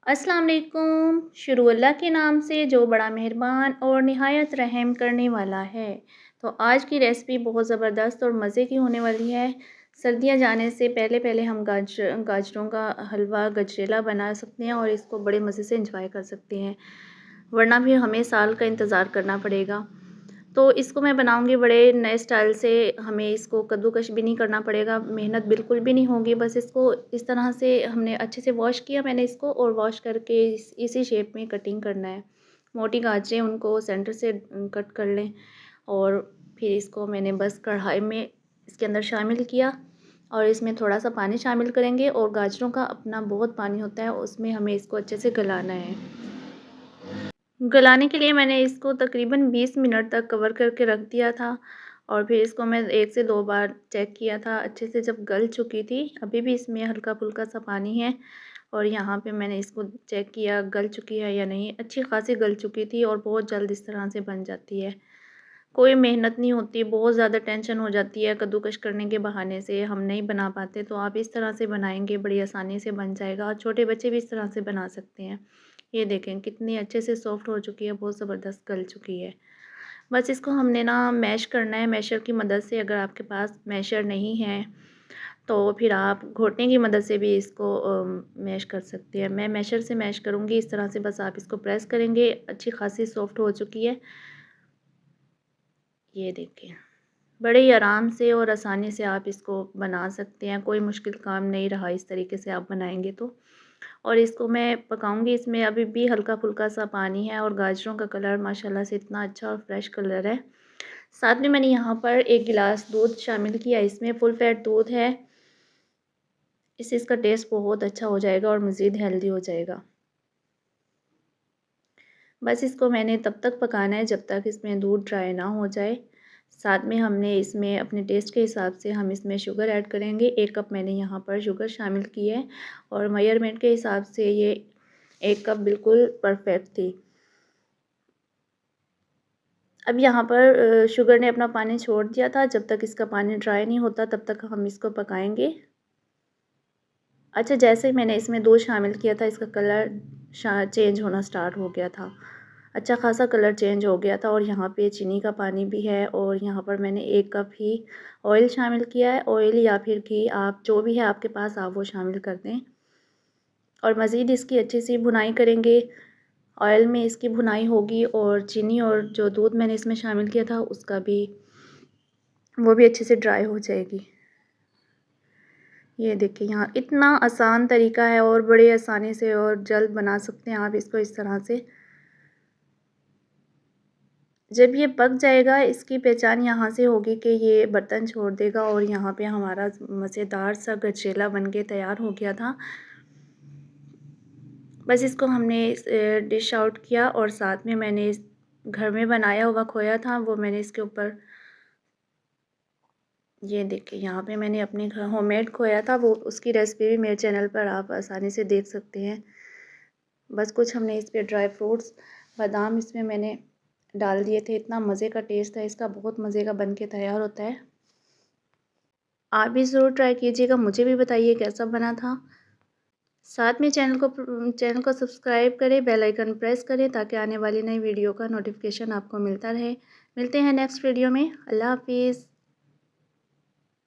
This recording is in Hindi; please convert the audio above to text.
अस्सलाम वालेकुम। शुरू अल्लाह के नाम से जो बड़ा मेहरबान और निहायत रहम करने वाला है। तो आज की रेसिपी बहुत ज़बरदस्त और मज़े की होने वाली है। सर्दियां जाने से पहले पहले हम गाजरों का हलवा गजरेला बना सकते हैं और इसको बड़े मज़े से इंजॉय कर सकते हैं, वरना भी हमें साल का इंतज़ार करना पड़ेगा। तो इसको मैं बनाऊंगी बड़े नए स्टाइल से। हमें इसको कद्दूकश भी नहीं करना पड़ेगा, मेहनत बिल्कुल भी नहीं होगी। बस इसको इस तरह से हमने अच्छे से वॉश किया मैंने इसको, और वॉश करके इसी शेप में कटिंग करना है। मोटी गाजरें उनको सेंटर से कट कर लें, और फिर इसको मैंने बस कढ़ाई में इसके अंदर शामिल किया, और इसमें थोड़ा सा पानी शामिल करेंगे, और गाजरों का अपना बहुत पानी होता है, उसमें हमें इसको अच्छे से गलाना है। गलाने के लिए मैंने इसको तकरीबन 20 मिनट तक कवर करके रख दिया था, और फिर इसको मैं 1 से 2 बार चेक किया था अच्छे से। जब गल चुकी थी, अभी भी इसमें हल्का फुल्का सा पानी है, और यहाँ पे मैंने इसको चेक किया गल चुकी है या नहीं। अच्छी खासी गल चुकी थी, और बहुत जल्द इस तरह से बन जाती है। कोई मेहनत नहीं होती, बहुत ज़्यादा टेंशन हो जाती है कद्दूकश करने के बहाने से हम नहीं बना पाते। तो आप इस तरह से बनाएंगे बड़ी आसानी से बन जाएगा, और छोटे बच्चे भी इस तरह से बना सकते हैं। ये देखें कितनी अच्छे से सॉफ्ट हो चुकी है, बहुत ज़बरदस्त गल चुकी है। बस इसको हमने ना मैश करना है मैशर की मदद से। अगर आपके पास मैशर नहीं है तो फिर आप घोटने की मदद से भी इसको मैश कर सकते हैं। मैं मैशर से मैश करूँगी इस तरह से। बस आप इसको प्रेस करेंगे, अच्छी खासी सॉफ्ट हो चुकी है। ये देखिए, बड़े ही आराम से और आसानी से आप इसको बना सकते हैं। कोई मुश्किल काम नहीं रहा इस तरीके से आप बनाएंगे तो। और इसको मैं पकाऊंगी, इसमें अभी भी हल्का फुल्का सा पानी है, और गाजरों का कलर माशाल्लाह से इतना अच्छा और फ्रेश कलर है। साथ में मैंने यहाँ पर 1 गिलास दूध शामिल किया, इसमें फुल फैट दूध है। इससे इसका टेस्ट बहुत अच्छा हो जाएगा और मज़ीद हेल्दी हो जाएगा। बस इसको मैंने तब तक पकाना है जब तक इसमें दूध ड्राई ना हो जाए। साथ में हमने इसमें अपने टेस्ट के हिसाब से हम इसमें शुगर ऐड करेंगे। 1 कप मैंने यहाँ पर शुगर शामिल की है, और मेजरमेंट के हिसाब से ये 1 कप बिल्कुल परफेक्ट थी। अब यहाँ पर शुगर ने अपना पानी छोड़ दिया था। जब तक इसका पानी ड्राई नहीं होता तब तक हम इसको पकाएंगे। अच्छा, जैसे ही मैंने इसमें दूध शामिल किया था, इसका कलर चेंज होना स्टार्ट हो गया था। अच्छा खासा कलर चेंज हो गया था, और यहाँ पे चीनी का पानी भी है, और यहाँ पर मैंने 1 कप ही ऑयल शामिल किया है। ऑयल या फिर घी, आप जो भी है आपके पास आप वो शामिल कर दें, और मज़ीद इसकी अच्छी सी भुनाई करेंगे। ऑयल में इसकी भुनाई होगी, और चीनी और जो दूध मैंने इसमें शामिल किया था उसका भी, वो भी अच्छे से ड्राई हो जाएगी। ये देखिए, यहाँ इतना आसान तरीका है, और बड़े आसानी से और जल्द बना सकते हैं आप इसको इस तरह से। जब ये पक जाएगा, इसकी पहचान यहाँ से होगी कि ये बर्तन छोड़ देगा, और यहाँ पे हमारा मज़ेदार सा गजरेला बन के तैयार हो गया था। बस इसको हमने डिश आउट किया, और साथ में मैंने घर में बनाया हुआ खोया था, वो मैंने इसके ऊपर, ये देखिए यहाँ पे मैंने अपने घर होममेड खोया था, वो उसकी रेसिपी भी मेरे चैनल पर आप आसानी से देख सकते हैं। बस कुछ हमने इस पे ड्राई फ्रूट्स, बादाम इसमें मैंने डाल दिए थे। इतना मज़े का टेस्ट है इसका, बहुत मज़े का बन के तैयार होता है। आप भी ज़रूर ट्राई कीजिएगा, मुझे भी बताइए कैसा बना था। साथ में चैनल को सब्सक्राइब करें, बेल आइकन प्रेस करें, ताकि आने वाली नई वीडियो का नोटिफिकेशन आपको मिलता रहे। मिलते हैं नेक्स्ट वीडियो में। अल्लाह हाफिज़।